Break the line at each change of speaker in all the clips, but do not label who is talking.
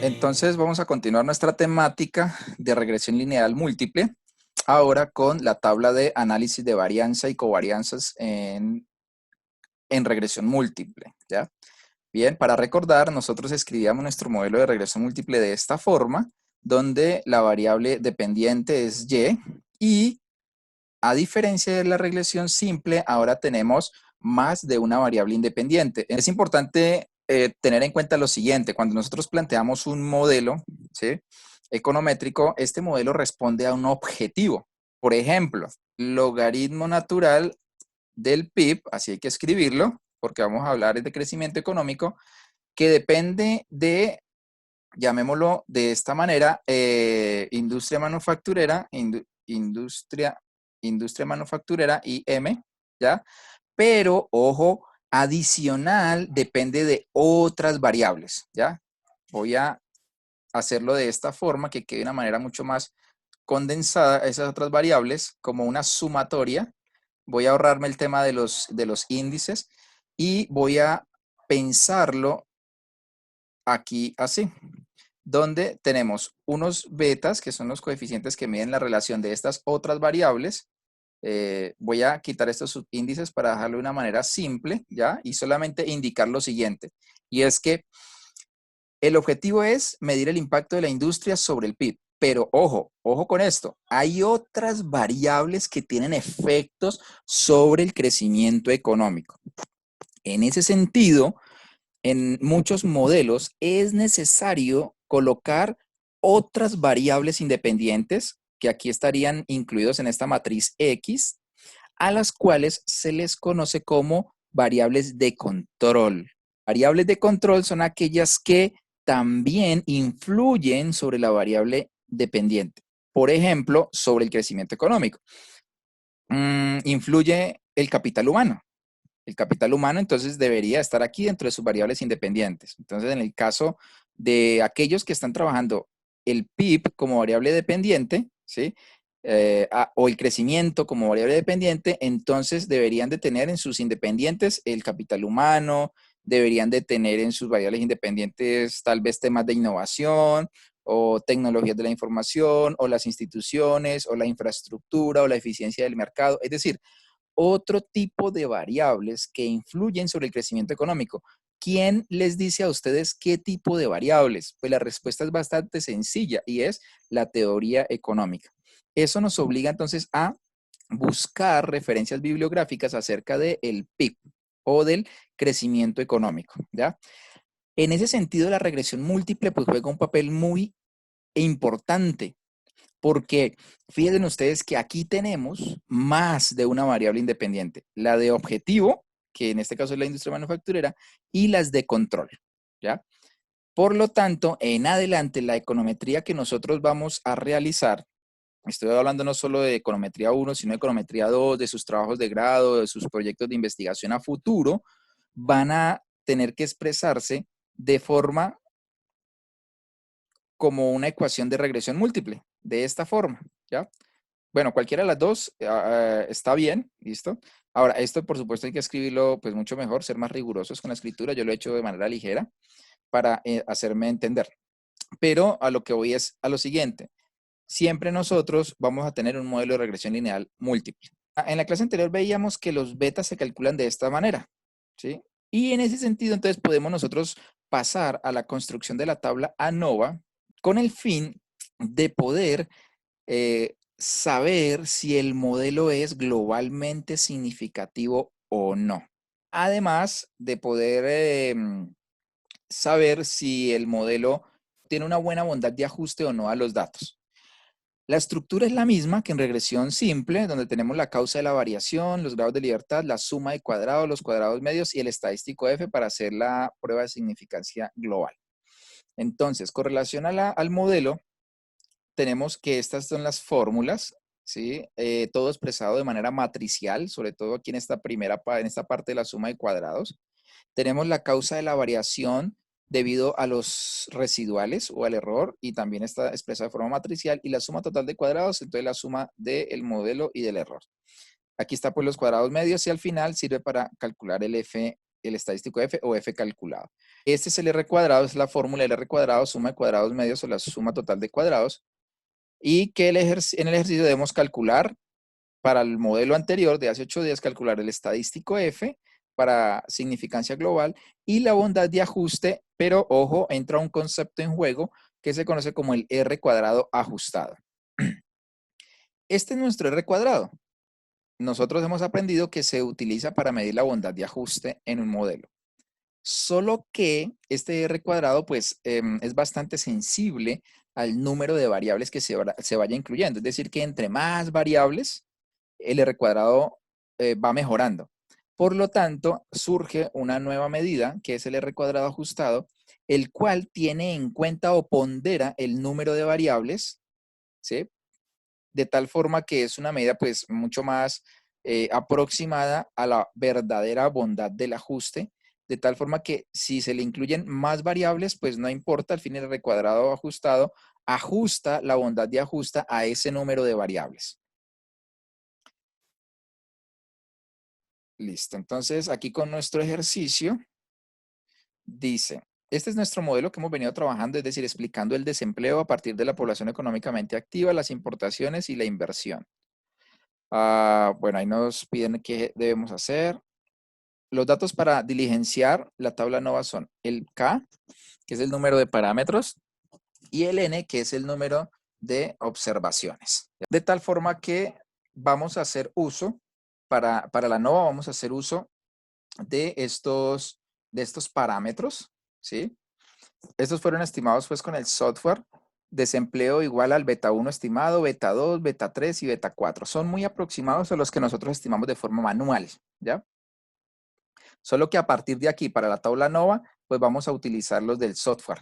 Entonces vamos a continuar nuestra temática de regresión lineal múltiple, ahora con la tabla de análisis de varianza y covarianzas en regresión múltiple, ¿ya? Bien, para recordar, nosotros escribíamos nuestro modelo de regresión múltiple de esta forma, donde la variable dependiente es y a diferencia de la regresión simple, ahora tenemos más de una variable independiente. Es importante tener en cuenta lo siguiente: cuando nosotros planteamos un modelo, ¿sí?, econométrico, este modelo responde a un objetivo. Por ejemplo, logaritmo natural del PIB, así hay que escribirlo, porque vamos a hablar de crecimiento económico, que depende de, llamémoslo de esta manera, industria manufacturera, industria manufacturera, IM, ¿ya? Pero, ojo, adicional depende de otras variables, ¿ya? Voy a hacerlo de esta forma, que quede de una manera mucho más condensada esas otras variables, como una sumatoria. Voy a ahorrarme el tema de los índices y voy a pensarlo aquí así, donde tenemos unos betas, que son los coeficientes que miden la relación de estas otras variables. Voy a quitar estos subíndices para dejarlo de una manera simple, ¿ya? Y solamente indicar lo siguiente, y es que el objetivo es medir el impacto de la industria sobre el PIB. Pero ojo, ojo con esto, hay otras variables que tienen efectos sobre el crecimiento económico. En ese sentido, en muchos modelos es necesario colocar otras variables independientes que aquí estarían incluidos en esta matriz X, a las cuales se les conoce como variables de control. Variables de control son aquellas que también influyen sobre la variable dependiente. Por ejemplo, sobre el crecimiento económico. Influye el capital humano. El capital humano entonces debería estar aquí dentro de sus variables independientes. Entonces, en el caso de aquellos que están trabajando el PIB como variable dependiente, ¿sí?, o el crecimiento como variable dependiente, entonces deberían de tener en sus independientes el capital humano, deberían de tener en sus variables independientes tal vez temas de innovación o tecnologías de la información o las instituciones o la infraestructura o la eficiencia del mercado. Es decir, otro tipo de variables que influyen sobre el crecimiento económico. ¿Quién les dice a ustedes qué tipo de variables? Pues la respuesta es bastante sencilla y es la teoría económica. Eso nos obliga entonces a buscar referencias bibliográficas acerca del PIB o del crecimiento económico, ¿ya? En ese sentido, la regresión múltiple pues juega un papel muy importante, porque fíjense ustedes que aquí tenemos más de una variable independiente, la de objetivo, que en este caso es la industria manufacturera, y las de control, ¿ya? Por lo tanto, en adelante, la econometría que nosotros vamos a realizar, estoy hablando no solo de econometría 1, sino de econometría 2, de sus trabajos de grado, de sus proyectos de investigación a futuro, van a tener que expresarse de forma como una ecuación de regresión múltiple, de esta forma, ¿ya? Bueno, cualquiera de las dos está bien, ¿listo? Ahora, esto por supuesto hay que escribirlo pues mucho mejor, ser más rigurosos con la escritura. Yo lo he hecho de manera ligera para hacerme entender. Pero a lo que voy es a lo siguiente. Siempre nosotros vamos a tener un modelo de regresión lineal múltiple. En la clase anterior veíamos que los betas se calculan de esta manera, ¿sí? Y en ese sentido, entonces podemos nosotros pasar a la construcción de la tabla ANOVA con el fin de poder saber si el modelo es globalmente significativo o no. Además de poder saber si el modelo tiene una buena bondad de ajuste o no a los datos. La estructura es la misma que en regresión simple, donde tenemos la causa de la variación, los grados de libertad, la suma de cuadrados, los cuadrados medios y el estadístico F para hacer la prueba de significancia global. Entonces, con relación a al modelo, tenemos que estas son las fórmulas, ¿sí? Todo expresado de manera matricial, sobre todo aquí en esta en esta parte de la suma de cuadrados. Tenemos la causa de la variación debido a los residuales o al error, y también está expresada de forma matricial, y la suma total de cuadrados, entonces la suma del modelo y del error. Aquí está pues los cuadrados medios y al final sirve para calcular el F el estadístico F o F calculado. Este es el R cuadrado, es la fórmula del R cuadrado, suma de cuadrados medios o la suma total de cuadrados, y que en el ejercicio debemos calcular para el modelo anterior de hace 8 días, calcular el estadístico F para significancia global y la bondad de ajuste, pero ojo, entra un concepto en juego que se conoce como el R cuadrado ajustado. Este es nuestro R cuadrado. Nosotros hemos aprendido que se utiliza para medir la bondad de ajuste en un modelo. Solo que este R cuadrado pues es bastante sensible al número de variables que se vaya incluyendo. Es decir, que entre más variables, el R cuadrado va mejorando. Por lo tanto, surge una nueva medida que es el R cuadrado ajustado, el cual tiene en cuenta o pondera el número de variables, ¿sí? De tal forma que es una medida pues mucho más aproximada a la verdadera bondad del ajuste, de tal forma que si se le incluyen más variables, pues no importa, al fin el R cuadrado ajustado ajusta la bondad de ajuste a ese número de variables. Listo, entonces aquí con nuestro ejercicio dice, este es nuestro modelo que hemos venido trabajando, es decir, explicando el desempleo a partir de la población económicamente activa, las importaciones y la inversión. Bueno, ahí nos piden qué debemos hacer. Los datos para diligenciar la tabla NOVA son el K, que es el número de parámetros, y el N, que es el número de observaciones. De tal forma que vamos a hacer uso, para la NOVA vamos a hacer uso de estos parámetros, ¿sí? Estos fueron estimados pues con el software desempleo igual al beta 1 estimado, beta 2, beta 3 y beta 4. Son muy aproximados a los que nosotros estimamos de forma manual, ¿ya? Solo que a partir de aquí, para la tabla NOVA, pues vamos a utilizar los del software.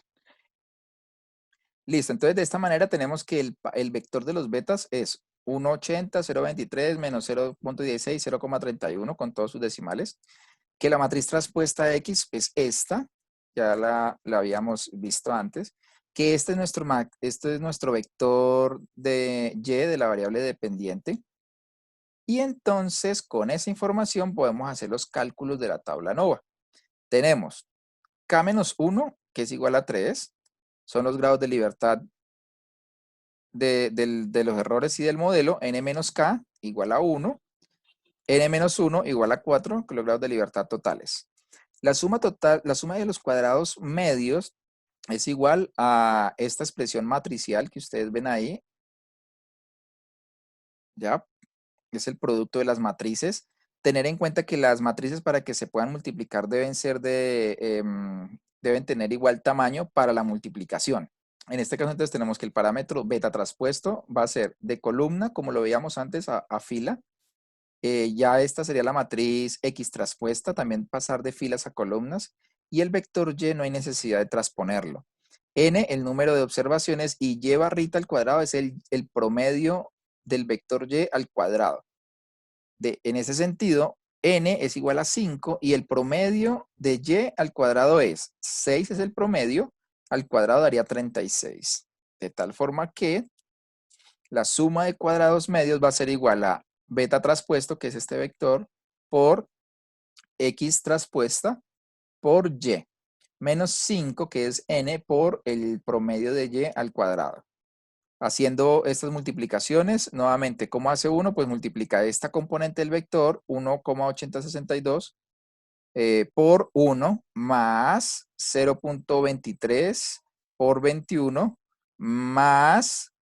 Listo, entonces de esta manera tenemos que el vector de los betas es 1,80, 0,23, menos 0,16, 0,31 con todos sus decimales. Que la matriz traspuesta X es esta, ya la habíamos visto antes, que este es nuestro vector de Y de la variable dependiente. Y entonces con esa información podemos hacer los cálculos de la tabla NOVA. Tenemos K-1, que es igual a 3, son los grados de libertad de los errores y del modelo, N-K igual a 1, N-1 igual a 4, que los grados de libertad totales. La suma total, la suma de los cuadrados medios es igual a esta expresión matricial que ustedes ven ahí. ¿Ya? Es el producto de las matrices. Tener en cuenta que las matrices para que se puedan multiplicar deben deben tener igual tamaño para la multiplicación. En este caso entonces tenemos que el parámetro beta traspuesto va a ser de columna, como lo veíamos antes, a fila. Ya esta sería la matriz X traspuesta, también pasar de filas a columnas. Y el vector Y no hay necesidad de transponerlo. N, el número de observaciones, y Y barrita al cuadrado es el promedio del vector Y al cuadrado. En ese sentido, N es igual a 5 y el promedio de Y al cuadrado es 6 es el promedio, al cuadrado daría 36. De tal forma que la suma de cuadrados medios va a ser igual a beta traspuesto, que es este vector, por X traspuesta por Y, menos 5, que es N, por el promedio de Y al cuadrado. Haciendo estas multiplicaciones, nuevamente, ¿cómo hace uno? Pues multiplica esta componente del vector, 1,8062, por 1, más 0,23 por 21, más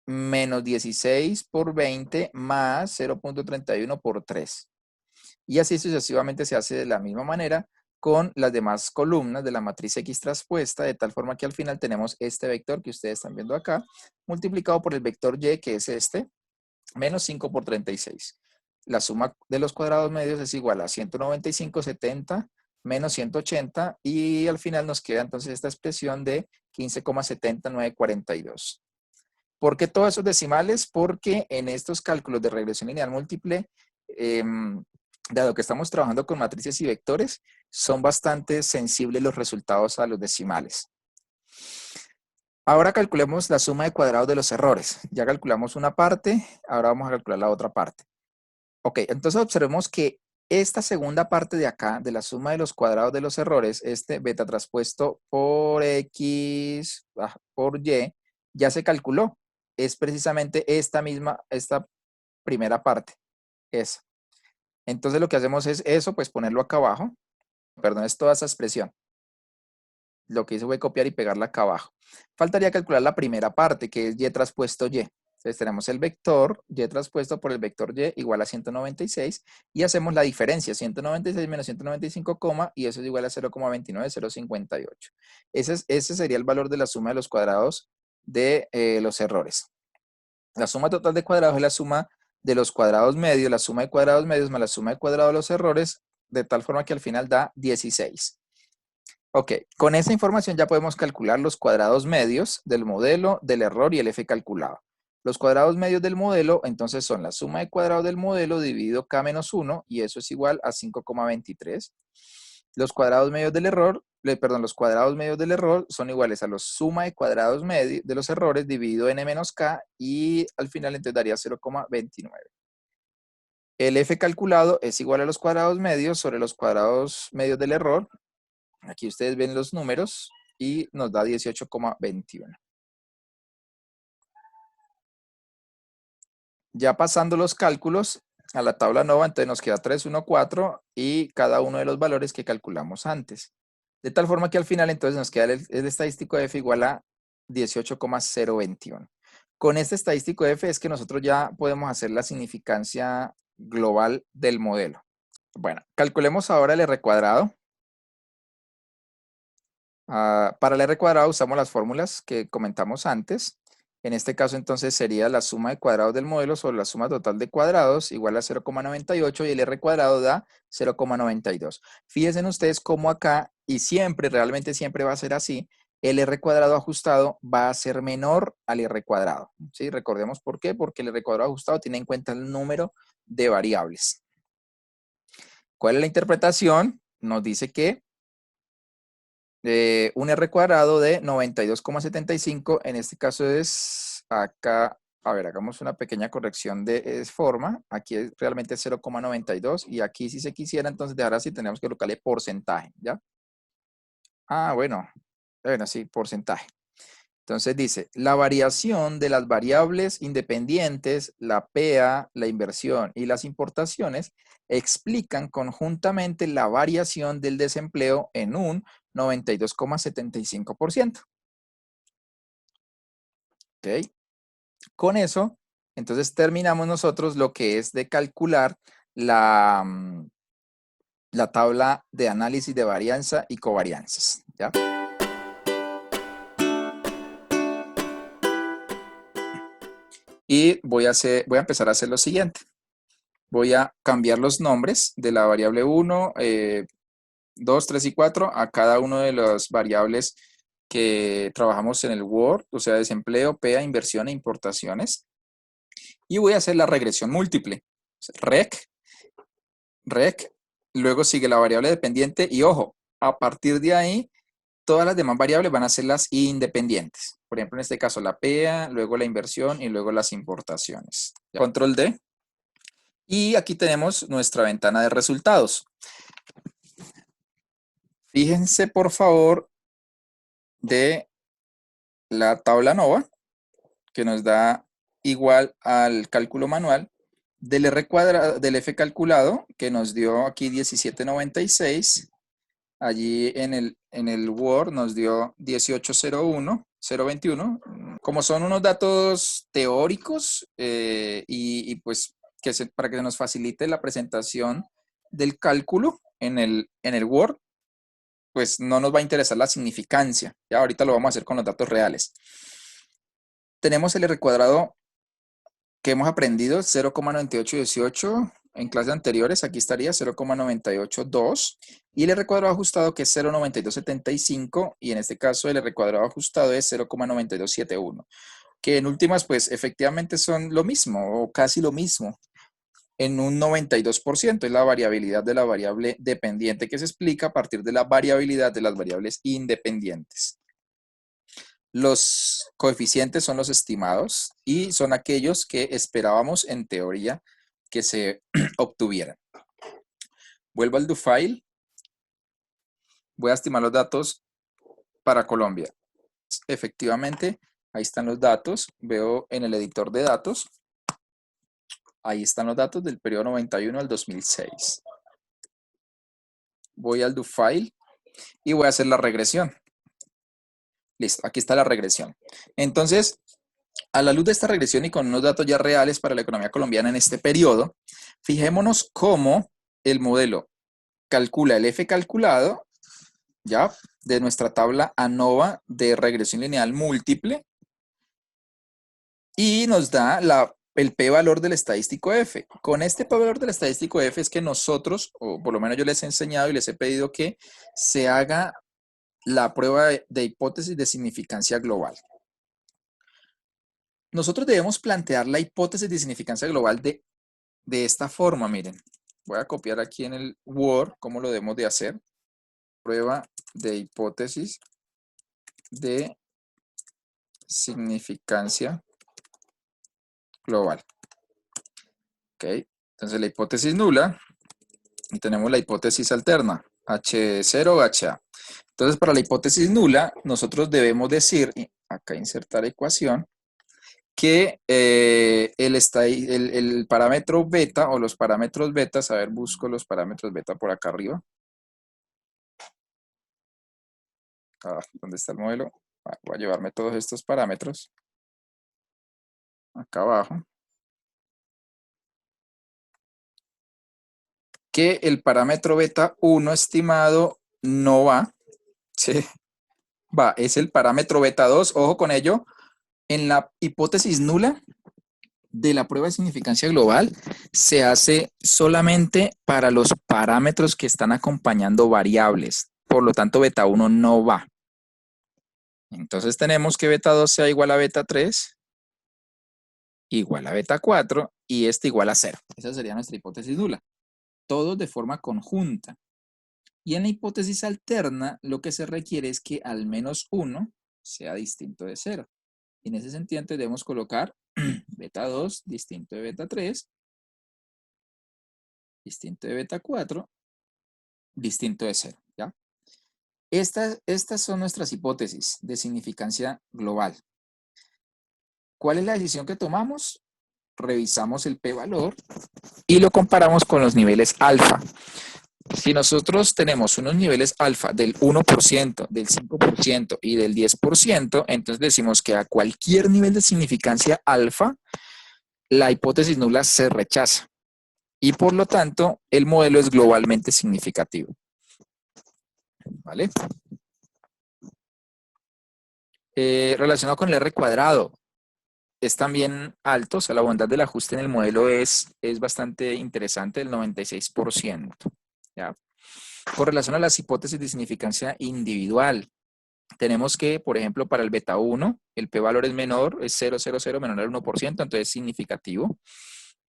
menos 16 por 20 más 0,31 por 3. Y así sucesivamente se hace de la misma manera con las demás columnas de la matriz X traspuesta, de tal forma que al final tenemos este vector que ustedes están viendo acá, multiplicado por el vector Y, que es este, menos 5 por 36. La suma de los cuadrados medios es igual a 195,70 menos 180, y al final nos queda entonces esta expresión de 15,70942. ¿Por qué todos esos decimales? Porque en estos cálculos de regresión lineal múltiple, dado que estamos trabajando con matrices y vectores, son bastante sensibles los resultados a los decimales. Ahora calculemos la suma de cuadrados de los errores. Ya calculamos una parte, ahora vamos a calcular la otra parte. Ok, entonces observemos que Esta segunda parte de acá, de la suma de los cuadrados de los errores, este beta traspuesto por X por Y, ya se calculó. Es precisamente esta primera parte, esa. Entonces lo que hacemos es eso, pues ponerlo acá abajo. Perdón, es toda esa expresión. Lo que hice fue copiar y pegarla acá abajo. Faltaría calcular la primera parte, que es Y traspuesto Y. Entonces tenemos el vector Y traspuesto por el vector Y igual a 196 y hacemos la diferencia, 196 menos 195, y eso es igual a 0,29058. Ese sería el valor de la suma de los cuadrados de los errores. La suma total de cuadrados es la suma de los cuadrados medios, la suma de cuadrados medios más la suma de cuadrados de los errores, de tal forma que al final da 16. Ok, con esa información ya podemos calcular los cuadrados medios del modelo, del error y el F calculado. Los cuadrados medios del modelo, entonces, son la suma de cuadrados del modelo dividido K menos 1, y eso es igual a 5,23. Los cuadrados medios del error, los cuadrados medios del error son iguales a la suma de cuadrados medios de los errores dividido N menos K, y al final entonces daría 0,29. El F calculado es igual a los cuadrados medios sobre los cuadrados medios del error. Aquí ustedes ven los números y nos da 18,21. Ya pasando los cálculos a la tabla nova, entonces nos queda 3, 1, 4 y cada uno de los valores que calculamos antes. De tal forma que al final entonces nos queda el estadístico F igual a 18,021. Con este estadístico F es que nosotros ya podemos hacer la significancia global del modelo. Bueno, calculemos ahora el R cuadrado. Para el R cuadrado usamos las fórmulas que comentamos antes. En este caso entonces sería la suma de cuadrados del modelo sobre la suma total de cuadrados igual a 0,98 y el R cuadrado da 0,92. Fíjense ustedes cómo acá, y siempre, realmente siempre va a ser así, el R cuadrado ajustado va a ser menor al R cuadrado. ¿Sí? Recordemos por qué, porque el R cuadrado ajustado tiene en cuenta el número de variables. ¿Cuál es la interpretación? Nos dice que un R cuadrado de 92,75, en este caso es acá, a ver, hagamos una pequeña corrección de forma, aquí es realmente 0,92 y aquí si se quisiera entonces dejar así, tenemos que colocarle porcentaje, ¿ya? Bueno, sí, porcentaje. Entonces dice, la variación de las variables independientes, la PA, la inversión y las importaciones explican conjuntamente la variación del desempleo en un 92,75%. ¿Ok? Con eso, entonces terminamos nosotros lo que es de calcular la tabla de análisis de varianza y covarianzas, ¿ya? Y voy a empezar a hacer lo siguiente. Voy a cambiar los nombres de la variable 1, 2, 3 y 4 a cada una de las variables que trabajamos en el Word, o sea, desempleo, PEA, inversión e importaciones. Y voy a hacer la regresión múltiple. Rec, luego sigue la variable dependiente y ojo, a partir de ahí, todas las demás variables van a ser las independientes. Por ejemplo, en este caso la PEA, luego la inversión y luego las importaciones. Control D. Y aquí tenemos nuestra ventana de resultados. Fíjense, por favor, de la tabla nova, que nos da igual al cálculo manual, del R cuadrado, del F calculado, que nos dio aquí 1796. Allí en el Word nos dio 18,021. Como son unos datos teóricos pues para que nos facilite la presentación del cálculo en el Word, pues no nos va a interesar la significancia. Ya ahorita lo vamos a hacer con los datos reales. Tenemos el R cuadrado que hemos aprendido, 0,9818 en clases anteriores. Aquí estaría 0,982. Y el R cuadrado ajustado que es 0,9275. Y en este caso el R cuadrado ajustado es 0,9271. Que en últimas, pues efectivamente son lo mismo o casi lo mismo. En un 92% es la variabilidad de la variable dependiente que se explica a partir de la variabilidad de las variables independientes. Los coeficientes son los estimados y son aquellos que esperábamos en teoría que se obtuvieran. Vuelvo al do file. Voy a estimar los datos para Colombia. Efectivamente, ahí están los datos. Veo en el editor de datos. Ahí están los datos del periodo 91 al 2006. Voy al do file y voy a hacer la regresión. Listo, aquí está la regresión. Entonces, a la luz de esta regresión y con unos datos ya reales para la economía colombiana en este periodo, fijémonos cómo el modelo calcula el F calculado, ya, de nuestra tabla ANOVA de regresión lineal múltiple y nos da el p-valor del estadístico F. Con este p-valor del estadístico F es que nosotros, o por lo menos yo les he enseñado y les he pedido que se haga la prueba de hipótesis de significancia global. Nosotros debemos plantear la hipótesis de significancia global de esta forma, miren. Voy a copiar aquí en el Word cómo lo debemos de hacer. Prueba de hipótesis de significancia global. Ok, entonces la hipótesis nula y tenemos la hipótesis alterna, H0 o HA. Entonces para la hipótesis nula nosotros debemos decir, acá insertar ecuación, que el parámetro beta o los parámetros betas, a ver, busco los parámetros beta por acá arriba. ¿Dónde está el modelo? Voy a llevarme todos estos parámetros. Acá abajo. Que el parámetro beta 1 estimado no va. ¿Sí? Va, es el parámetro beta 2. Ojo con ello. En la hipótesis nula de la prueba de significancia global se hace solamente para los parámetros que están acompañando variables. Por lo tanto, beta 1 no va. Entonces tenemos que beta 2 sea igual a beta 3, igual a beta 4 y este igual a 0. Esa sería nuestra hipótesis nula. Todos de forma conjunta. Y en la hipótesis alterna, lo que se requiere es que al menos 1 sea distinto de 0. Y en ese sentido debemos colocar beta 2 distinto de beta 3, distinto de beta 4, distinto de 0. ¿Ya? Estas son nuestras hipótesis de significancia global. ¿Cuál es la decisión que tomamos? Revisamos el p-valor y lo comparamos con los niveles alfa. Si nosotros tenemos unos niveles alfa del 1%, del 5% y del 10%, entonces decimos que a cualquier nivel de significancia alfa, la hipótesis nula se rechaza. Y por lo tanto, el modelo es globalmente significativo. ¿Vale? Relacionado con el R cuadrado, es también alto, o sea, la bondad del ajuste en el modelo es bastante interesante, el 96%. ¿Ya? Con relación a las hipótesis de significancia individual, tenemos que, por ejemplo, para el beta 1, el p-valor es menor, es 0,00 menor al 1%, entonces es significativo.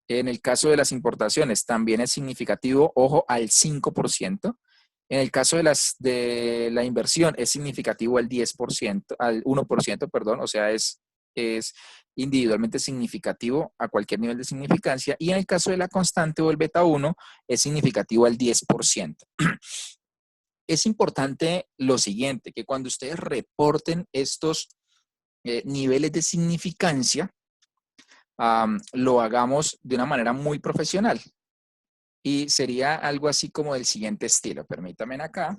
En el caso de las importaciones, también es significativo, ojo, al 5%. En el caso de la inversión, es significativo al 10%, al 1%, perdón, o sea, es individualmente significativo a cualquier nivel de significancia. Y en el caso de la constante o el beta 1, es significativo al 10%. Es importante lo siguiente, que cuando ustedes reporten estos niveles de significancia, lo hagamos de una manera muy profesional. Y sería algo así como del siguiente estilo. Permítanme acá.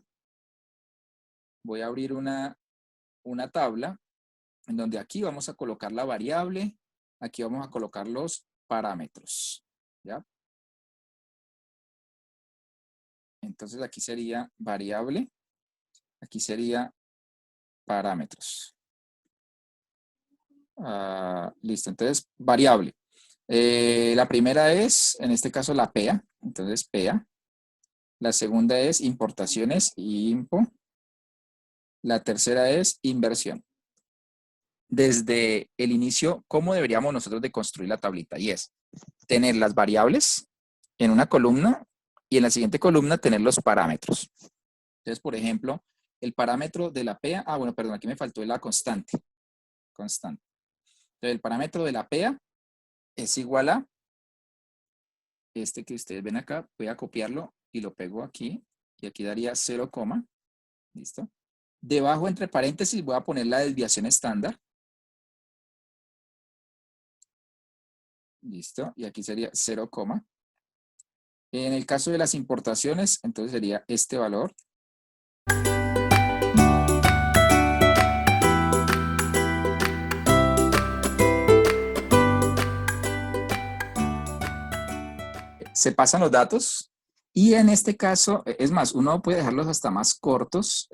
Voy a abrir una tabla en donde aquí vamos a colocar la variable, aquí vamos a colocar los parámetros. ¿Ya? Entonces aquí sería variable, aquí sería parámetros. Listo, entonces variable. La primera es, en este caso, la PEA. Entonces, PEA. La segunda es importaciones, IMPO. La tercera es inversión. Desde el inicio, ¿cómo deberíamos nosotros de construir la tablita? Y es tener las variables en una columna y en la siguiente columna tener los parámetros. Entonces, por ejemplo, el parámetro de la PEA, bueno, perdón, aquí me faltó la constante. Constante. Entonces, el parámetro de la PEA es igual a este que ustedes ven acá, voy a copiarlo y lo pego aquí. Y aquí daría 0, ¿listo? Debajo, entre paréntesis, voy a poner la desviación estándar. Listo. Y aquí sería 0, en el caso de las importaciones, entonces sería este valor. Se pasan los datos y en este caso, es más, uno puede dejarlos hasta más cortos,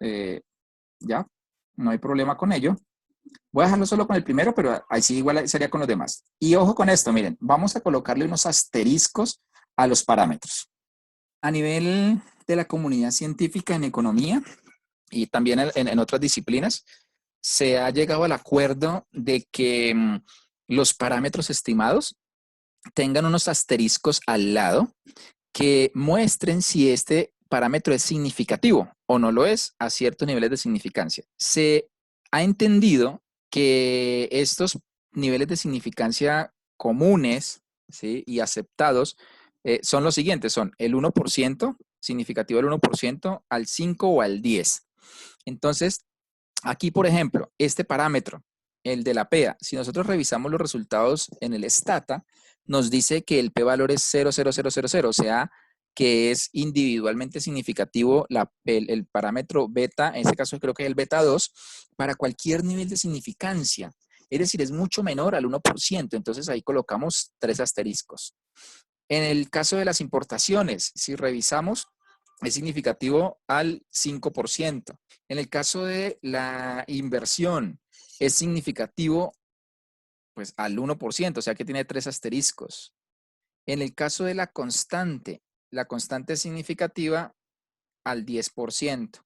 ya, no hay problema con ello. Voy a dejarlo solo con el primero, pero ahí sí igual sería con los demás. Y ojo con esto, miren, vamos a colocarle unos asteriscos a los parámetros. A nivel de la comunidad científica en economía y también en otras disciplinas, se ha llegado al acuerdo de que los parámetros estimados tengan unos asteriscos al lado que muestren si este parámetro es significativo o no lo es a ciertos niveles de significancia. Se ha entendido que estos niveles de significancia comunes, ¿sí?, y aceptados son los siguientes, son el 1%, significativo del 1%, al 5 o al 10. Entonces, aquí, por ejemplo, este parámetro, el de la PEA, si nosotros revisamos los resultados en el Stata, nos dice que el p-valor es 0,0000, o sea, que es individualmente significativo el parámetro beta, en este caso creo que es el beta 2, para cualquier nivel de significancia. Es decir, es mucho menor al 1%, entonces ahí colocamos 3 asteriscos. En el caso de las importaciones, si revisamos, es significativo al 5%. En el caso de la inversión, es significativo pues al 1%, o sea que tiene 3 asteriscos. En el caso de la constante es significativa al 10%. Entonces,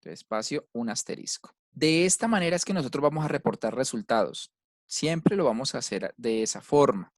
espacio, un asterisco. De esta manera es que nosotros vamos a reportar resultados. Siempre lo vamos a hacer de esa forma.